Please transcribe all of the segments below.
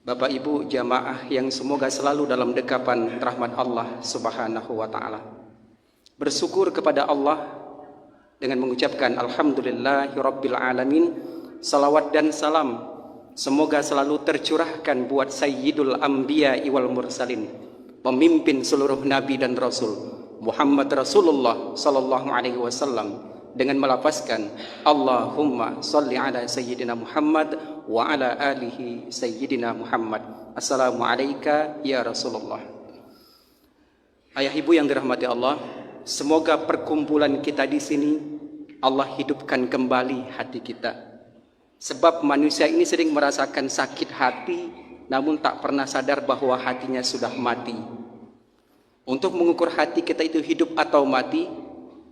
Bapak Ibu jamaah yang semoga selalu dalam dekapan rahmat Allah Subhanahu wa taala. Bersyukur kepada Allah dengan mengucapkan alhamdulillahirabbil alamin. Salawat dan salam semoga selalu tercurahkan buat Sayyidul Anbiya wal Mursalin, pemimpin seluruh nabi dan rasul, Muhammad Rasulullah sallallahu alaihi wasallam, dengan melafazkan Allahumma salli ala Sayyidina Muhammad wa ala alihi Sayyidina Muhammad. Assalamu alayka ya Rasulullah. Ayah ibu yang dirahmati Allah, semoga perkumpulan kita di sini Allah hidupkan kembali hati kita. Sebab manusia ini sering merasakan sakit hati, namun tak pernah sadar bahwa hatinya sudah mati. Untuk mengukur hati kita itu hidup atau mati,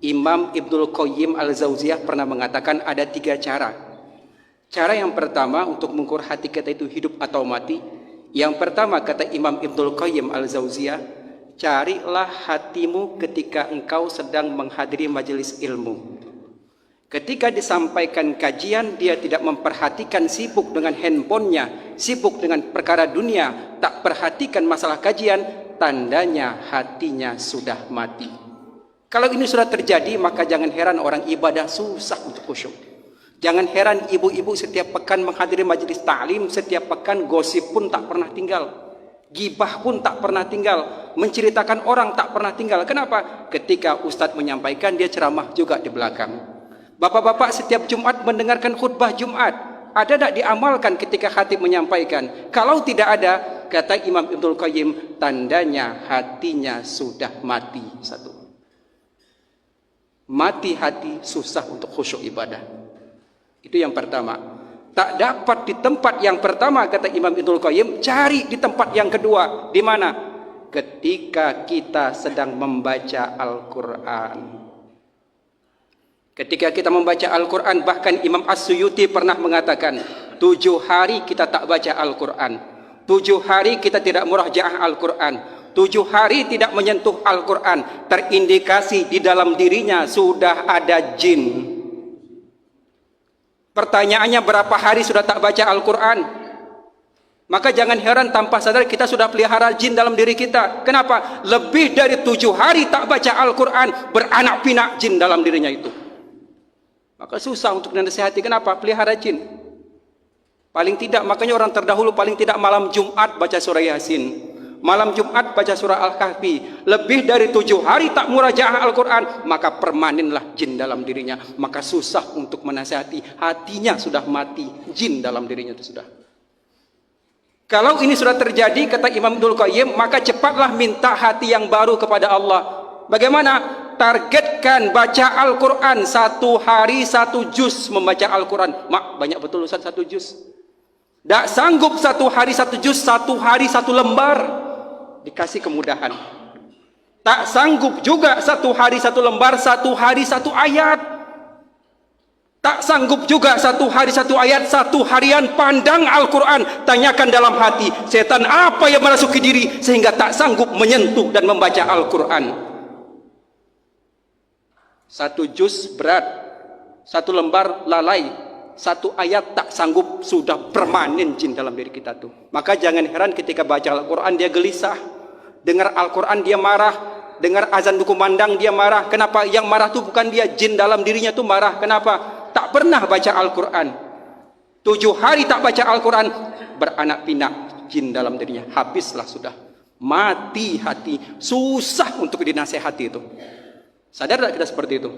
Imam Ibnul Qayyim Al-Jauziyah pernah mengatakan ada 3 cara. Cara yang pertama untuk mengukur hati kita itu hidup atau mati. Yang pertama kata Imam Ibnul Qayyim Al-Jauziyah, carilah hatimu ketika engkau sedang menghadiri majelis ilmu. Ketika disampaikan kajian, dia tidak memperhatikan, sibuk dengan handphonenya, sibuk dengan perkara dunia, tak perhatikan masalah kajian, tandanya hatinya sudah mati. Kalau ini sudah terjadi, maka jangan heran orang ibadah susah untuk khusyuk. Jangan heran ibu-ibu setiap pekan menghadiri majelis ta'lim, setiap pekan gosip pun tak pernah tinggal. Gibah pun tak pernah tinggal. Menceritakan orang tak pernah tinggal. Kenapa? Ketika Ustadz menyampaikan, dia ceramah juga di belakang. Bapak-bapak setiap Jumat mendengarkan khutbah Jumat. Ada tak diamalkan ketika khatib menyampaikan? Kalau tidak ada, kata Imam Ibnul Qayyim, tandanya hatinya sudah mati. Satu. Mati hati, susah untuk khusyuk ibadah. Itu yang pertama. Tak dapat di tempat yang pertama, kata Imam Ibnul Qayyim, cari di tempat yang kedua. Di mana? Ketika kita sedang membaca Al-Quran. Ketika kita membaca Al-Quran, bahkan Imam As-Suyuti pernah mengatakan, 7 hari kita tak baca Al-Quran, 7 hari kita tidak murajaah Al-Quran, 7 hari tidak menyentuh Al-Quran, terindikasi di dalam dirinya sudah ada jin. Pertanyaannya, berapa hari sudah tak baca Al-Quran? Maka jangan heran tanpa sadar kita sudah pelihara jin dalam diri kita. Kenapa? Lebih dari 7 hari tak baca Al-Quran, beranak pinak jin dalam dirinya itu. Maka susah untuk dinasihati. Kenapa? Pelihara jin. Paling tidak, makanya orang terdahulu paling tidak malam Jumat baca surah Yasin, malam Jumat baca surah Al-Kahfi. Lebih dari 7 hari tak murajaah Al-Quran, maka permanenlah jin dalam dirinya. Maka susah untuk menasihati. Hatinya sudah mati, jin dalam dirinya itu sudah. Kalau ini sudah terjadi, kata Imam Ibnul Qayyim, maka cepatlah minta hati yang baru kepada Allah. Bagaimana? Targetkan baca Al-Quran 1 hari 1 juz membaca Al-Quran. Mak, banyak betul Ustaz 1 juz. Tak sanggup 1 hari 1 juz, 1 hari 1 lembar. Dikasih kemudahan. Tak sanggup juga 1 hari 1 lembar, 1 hari 1 ayat. Tak sanggup juga 1 hari 1 ayat, 1 harian pandang Al-Quran. Tanyakan dalam hati, setan apa yang merasuki diri sehingga tak sanggup menyentuh dan membaca Al-Quran. 1 juz berat, 1 lembar lalai, 1 ayat tak sanggup, sudah permanen jin dalam diri kita tuh. Maka jangan heran ketika baca Al-Quran dia gelisah, dengar Al-Quran dia marah, dengar azan berkumandang dia marah. Kenapa? Yang marah tuh bukan dia, jin dalam dirinya tuh marah. Kenapa? Tak pernah baca Al-Quran. 7 hari tak baca Al-Quran, beranak pinak jin dalam dirinya. Habislah sudah, mati hati, susah untuk dinasehati itu. Sadar tak kita seperti itu?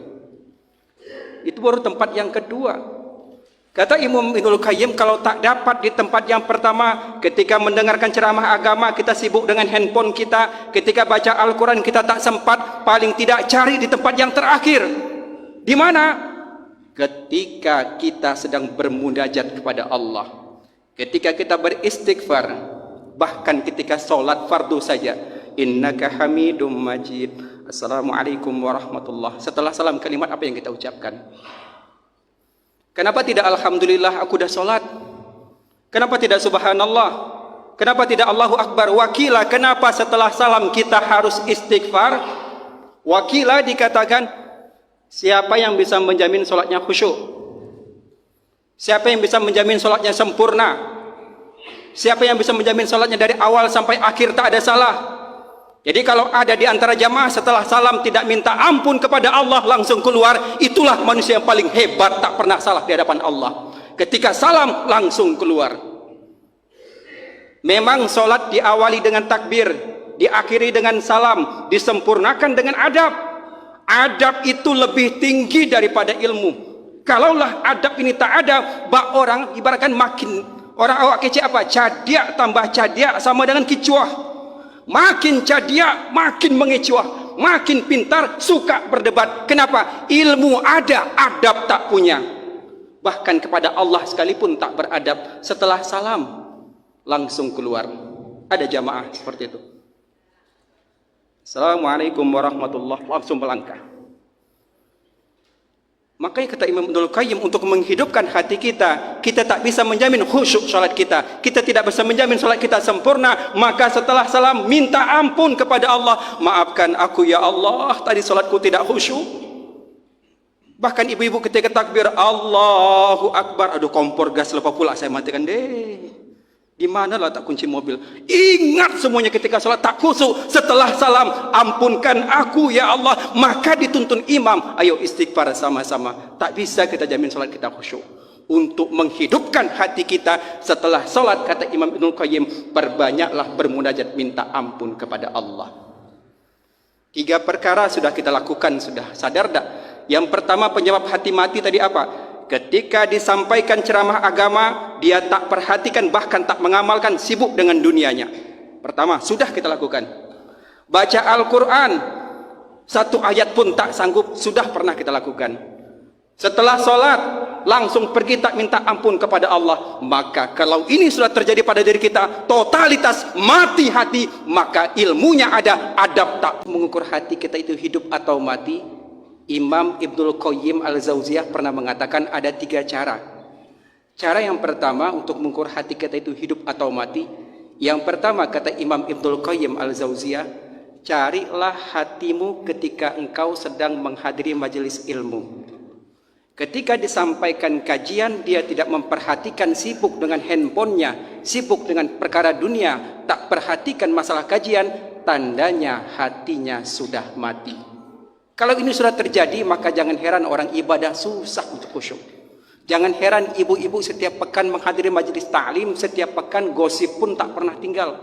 Itu baru tempat yang kedua. Kata Imam Ibnul Qayyim, kalau tak dapat di tempat yang pertama, ketika mendengarkan ceramah agama kita sibuk dengan handphone kita, ketika baca Al-Quran kita tak sempat, paling tidak cari di tempat yang terakhir. Di mana? Ketika kita sedang bermunajat kepada Allah, ketika kita beristighfar, bahkan ketika sholat fardu saja. Innaka hamidum majid, assalamualaikum warahmatullah. Setelah salam kalimat apa yang kita ucapkan? Kenapa tidak alhamdulillah aku dah sholat? Kenapa tidak subhanallah? Kenapa tidak Allahu Akbar? Wakila, kenapa setelah salam kita harus istighfar? Wakila dikatakan, siapa yang bisa menjamin sholatnya khusyuk? Siapa yang bisa menjamin sholatnya sempurna? Siapa yang bisa menjamin salatnya dari awal sampai akhir tak ada salah? Jadi kalau ada di antara jamaah setelah salam tidak minta ampun kepada Allah langsung keluar, itulah manusia yang paling hebat, tak pernah salah di hadapan Allah. Ketika salam langsung keluar. Memang solat diawali dengan takbir, diakhiri dengan salam, disempurnakan dengan adab. Adab itu lebih tinggi daripada ilmu. Kalaulah adab ini tak ada, bak orang ibaratkan makin orang awak kecil apa? Cadiak tambah cadiak sama dengan kicuah. Makin cadiak makin mengecuah, makin pintar suka berdebat. Kenapa? Ilmu ada, adab tak punya. Bahkan kepada Allah sekalipun tak beradab, setelah salam langsung keluar. Ada jamaah seperti itu. Assalamualaikum warahmatullahi wabarakatuh, langsung melangkah. Makanya kata Imam Ibnul Qayyim, untuk menghidupkan hati kita, kita tak bisa menjamin khusyuk salat kita. Kita tidak bisa menjamin salat kita sempurna. Maka setelah salam minta ampun kepada Allah. Maafkan aku ya Allah, tadi salatku tidak khusyuk. Bahkan ibu-ibu ketika takbir Allahu Akbar, aduh kompor gas lepas pula saya matikan deh. Di mana lah tak kunci mobil? Ingat semuanya ketika salat tak khusyuk. Setelah salam, ampunkan aku ya Allah. Maka dituntun imam, ayo istighfar sama-sama. Tak bisa kita jamin salat kita khusyuk. Untuk menghidupkan hati kita setelah salat, kata Imam Ibnul Qayyim, perbanyaklah bermunajat minta ampun kepada Allah. 3 perkara sudah kita lakukan, sudah sadar tak? Yang pertama penyebab hati mati tadi apa? Ketika disampaikan ceramah agama, dia tak perhatikan, bahkan tak mengamalkan, sibuk dengan dunianya. Pertama, sudah kita lakukan. Baca Al-Quran, 1 ayat pun tak sanggup, sudah pernah kita lakukan. Setelah sholat, langsung pergi tak minta ampun kepada Allah. Maka kalau ini sudah terjadi pada diri kita, totalitas mati hati, maka ilmunya ada, adab tak. Mengukur hati kita itu hidup atau mati, Imam Ibnul Qayyim Al-Jauziyah pernah mengatakan ada 3 cara. Cara yang pertama untuk mengukur hati kita itu hidup atau mati. Yang pertama kata Imam Ibnul Qayyim Al-Jauziyah, carilah hatimu ketika engkau sedang menghadiri majelis ilmu. Ketika disampaikan kajian, dia tidak memperhatikan, sibuk dengan handphonenya, sibuk dengan perkara dunia, tak perhatikan masalah kajian, tandanya hatinya sudah mati. Kalau ini sudah terjadi, maka jangan heran orang ibadah susah untuk khusyuk. Jangan heran ibu-ibu setiap pekan menghadiri majelis ta'lim, setiap pekan gosip pun tak pernah tinggal.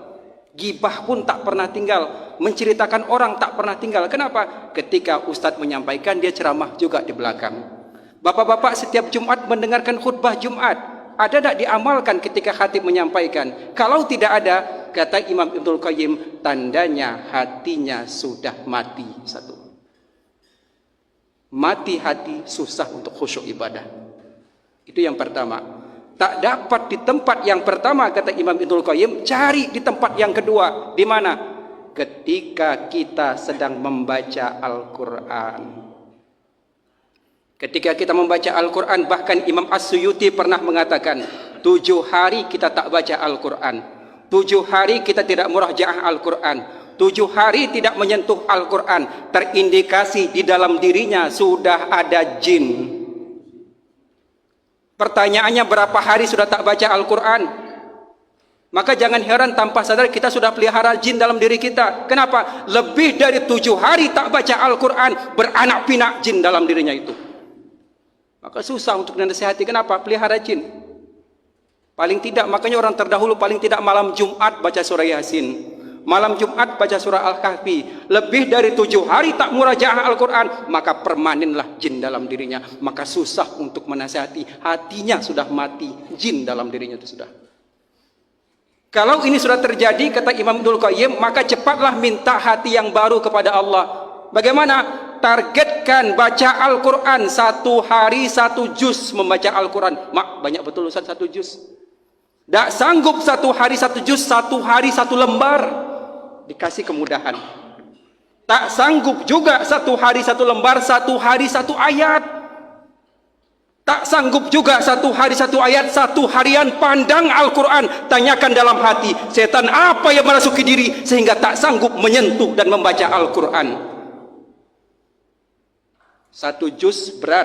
Gibah pun tak pernah tinggal. Menceritakan orang tak pernah tinggal. Kenapa? Ketika ustadz menyampaikan, dia ceramah juga di belakang. Bapak-bapak setiap Jumat mendengarkan khutbah Jumat. Ada tak diamalkan ketika khatib menyampaikan? Kalau tidak ada, kata Imam Ibnul Qayyim, tandanya hatinya sudah mati. 1. Mati hati, susah untuk khusyuk ibadah. Itu yang pertama. Tak dapat di tempat yang pertama, kata Imam Ibnul Qayyim, cari di tempat yang kedua. Di mana? Ketika kita sedang membaca Al-Quran. Ketika kita membaca Al-Quran, bahkan Imam As-Suyuti pernah mengatakan, 7 hari kita tak baca Al-Quran. 7 hari kita tidak murajaah Al-Quran. 7 hari tidak menyentuh Al-Quran, terindikasi di dalam dirinya sudah ada jin. Pertanyaannya, berapa hari sudah tak baca Al-Quran? Maka jangan heran tanpa sadar kita sudah pelihara jin dalam diri kita. Kenapa? Lebih dari 7 hari tak baca Al-Quran, beranak pinak jin dalam dirinya itu. Maka susah untuk dinasihati. Kenapa? Pelihara jin. Paling tidak, makanya orang terdahulu paling tidak malam Jumat baca surah Yasin, malam Jumat baca surah Al-Kahfi. Lebih dari 7 hari tak murajaah Al-Quran, maka permanenlah jin dalam dirinya. Maka susah untuk menasihati. Hatinya sudah mati, jin dalam dirinya itu sudah. Kalau ini sudah terjadi, kata Imam Ibnul Qayyim, maka cepatlah minta hati yang baru kepada Allah. Bagaimana? Targetkan baca Al-Quran 1 hari 1 juz membaca Al-Quran. Mak, banyak betul Ustaz 1 juz. Tak sanggup 1 hari 1 juz, 1 hari 1 lembar. Dikasih kemudahan. Tak sanggup juga 1 hari 1 lembar, 1 hari 1 ayat. Tak sanggup juga 1 hari 1 ayat, 1 harian pandang Al-Quran. Tanyakan dalam hati, setan apa yang merasuki diri sehingga tak sanggup menyentuh dan membaca Al-Quran. 1 juz berat,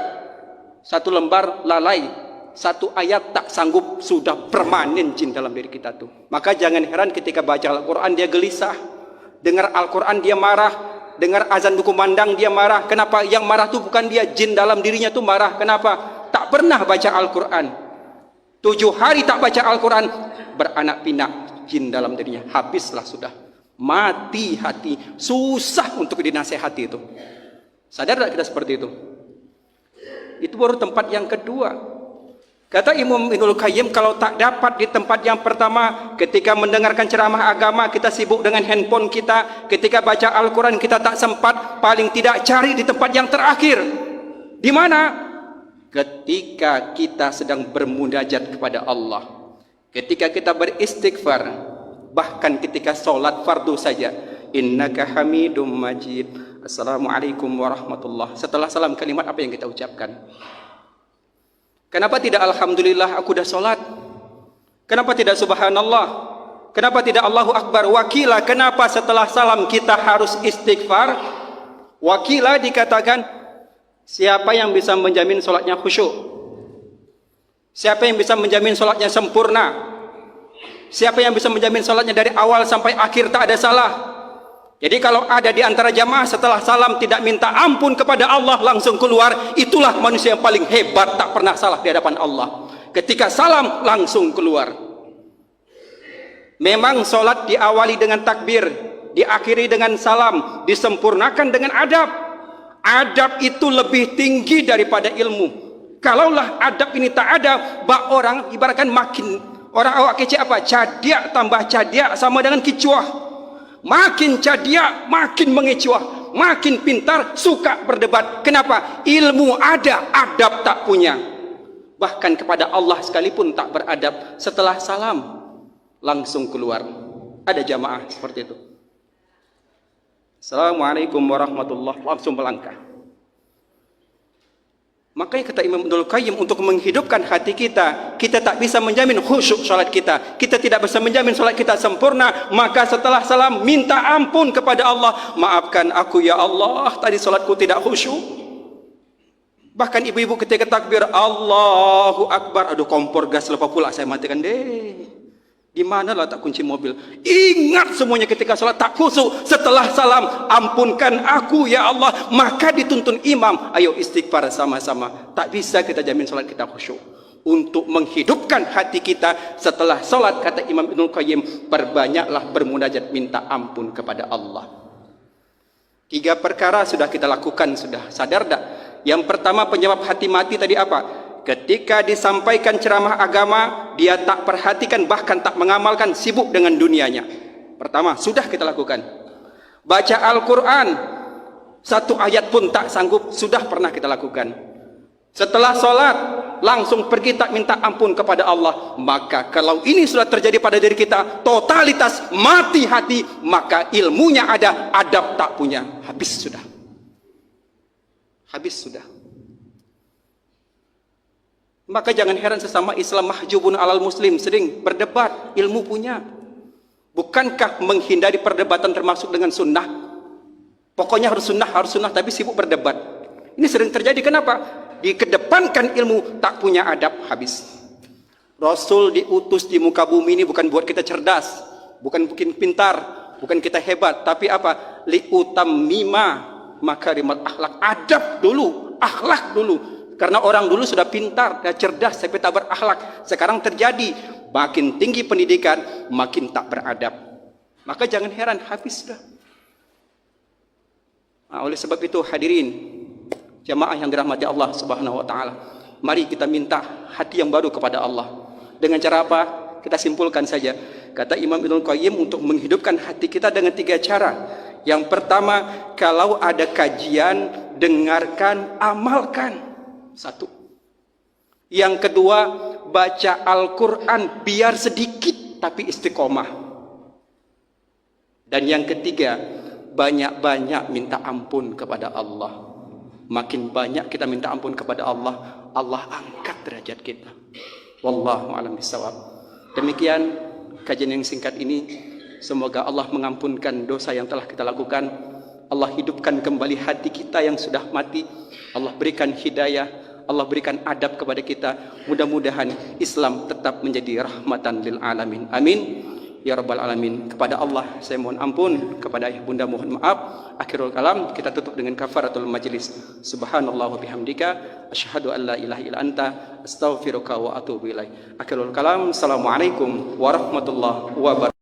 1 lembar lalai, satu ayat tak sanggup, sudah permanen jin dalam diri kita tuh. Maka jangan heran ketika baca Al-Quran dia gelisah, dengar Al-Quran dia marah, dengar azan kumandang dia marah. Kenapa? Yang marah tuh bukan dia, jin dalam dirinya tuh marah. Kenapa? Tak pernah baca Al-Quran. 7 hari tak baca Al-Quran, beranak pinak jin dalam dirinya. Habislah sudah, mati hati, susah untuk dinasehati itu. Sadar tak kita seperti itu? Itu baru tempat yang kedua. Kata Imam Ibnul Qayyim, kalau tak dapat di tempat yang pertama, ketika mendengarkan ceramah agama kita sibuk dengan handphone kita, ketika baca Al-Quran kita tak sempat, paling tidak cari di tempat yang terakhir. Di mana? Ketika kita sedang bermunajat kepada Allah, ketika kita beristighfar, bahkan ketika sholat fardu saja. Innaka hamidum majid, assalamualaikum warahmatullah. Setelah salam kalimat apa yang kita ucapkan? Kenapa tidak alhamdulillah aku dah solat? Kenapa tidak subhanallah? Kenapa tidak Allahu Akbar? Wakila, kenapa setelah salam kita harus istighfar? Wakila dikatakan, siapa yang bisa menjamin solatnya khusyuk? Siapa yang bisa menjamin solatnya sempurna? Siapa yang bisa menjamin solatnya dari awal sampai akhir tak ada salah? Jadi kalau ada di antara jamaah setelah salam tidak minta ampun kepada Allah langsung keluar, itulah manusia yang paling hebat, tak pernah salah di hadapan Allah. Ketika salam langsung keluar. Memang solat diawali dengan takbir, diakhiri dengan salam, disempurnakan dengan adab. Adab itu lebih tinggi daripada ilmu. Kalaulah adab ini tak ada, bak orang ibaratkan makin orang awak kecil apa? Cadiak tambah cadiak sama dengan kicuah. Makin cadiak makin mengecuah, makin pintar suka berdebat. Kenapa? Ilmu ada, adab tak punya. Bahkan kepada Allah sekalipun tak beradab, setelah salam langsung keluar. Ada jamaah seperti itu. Assalamualaikum warahmatullahi wabarakatuh, langsung melangkah. Makanya kata Imam Ibnul Qayyim, untuk menghidupkan hati kita, kita tak bisa menjamin khusyuk salat kita, kita tidak bisa menjamin salat kita sempurna. Maka setelah salam minta ampun kepada Allah. Maafkan aku ya Allah, tadi salatku tidak khusyuk. Bahkan ibu-ibu ketika takbir Allahu Akbar, aduh kompor gas lupa pula saya matikan deh. Di mana letak kunci mobil? Ingat semuanya ketika salat tak khusyuk. Setelah salam, ampunkan aku ya Allah. Maka dituntun imam, ayo istighfar sama-sama. Tak bisa kita jamin salat kita khusyuk. Untuk menghidupkan hati kita setelah salat, kata Imam Ibnul Qayyim, perbanyaklah bermunajat minta ampun kepada Allah. 3 perkara sudah kita lakukan, sudah sadar tak? Yang pertama penyebab hati mati tadi apa? Ketika disampaikan ceramah agama, dia tak perhatikan, bahkan tak mengamalkan, sibuk dengan dunianya. Pertama, sudah kita lakukan. Baca Al-Quran, 1 ayat pun tak sanggup, sudah pernah kita lakukan. Setelah sholat, langsung pergi tak minta ampun kepada Allah. Maka kalau ini sudah terjadi pada diri kita, totalitas mati hati, maka ilmunya ada, adab tak punya. Habis sudah. Habis sudah. Maka jangan heran sesama Islam mahjubun alal muslim sering berdebat, ilmu punya. Bukankah menghindari perdebatan termasuk dengan sunnah? Pokoknya harus sunnah, tapi sibuk berdebat. Ini sering terjadi. Kenapa? Dikedepankan ilmu, tak punya adab, habis. Rasul diutus di muka bumi ini bukan buat kita cerdas, bukan bikin pintar, bukan kita hebat, tapi apa? Liutammima makarimal akhlak. Adab dulu, akhlak dulu. Karena orang dulu sudah pintar dan cerdas tapi tak berakhlak. Sekarang terjadi, makin tinggi pendidikan makin tak beradab. Maka jangan heran, habis sudah. Nah, oleh sebab itu hadirin jamaah yang dirahmati Allah Subhanahu wa taala, mari kita minta hati yang baru kepada Allah. Dengan cara apa? Kita simpulkan saja. Kata Imam Ibnul Qayyim, untuk menghidupkan hati kita dengan 3 cara. Yang pertama, kalau ada kajian, dengarkan, amalkan. 1. Yang kedua, baca Al-Quran biar sedikit tapi istiqomah. Dan yang ketiga, banyak-banyak minta ampun kepada Allah. Makin banyak kita minta ampun kepada Allah, Allah angkat derajat kita. Wallahu a'lam bishawab. Demikian kajian yang singkat ini. Semoga Allah mengampunkan dosa yang telah kita lakukan. Allah hidupkan kembali hati kita yang sudah mati. Allah berikan hidayah. Allah berikan adab kepada kita. Mudah-mudahan Islam tetap menjadi rahmatan lil alamin. Amin ya rabbal alamin. Kepada Allah saya mohon ampun, kepada ayah bunda mohon maaf. Akhirul kalam, kita tutup dengan kafaratul majlis. Subhanallah wa bihamdika asyhadu an la ilaha illa anta astaghfiruka wa atubu ilaik. Akhirul kalam. Assalamualaikum warahmatullahi wabarakatuh.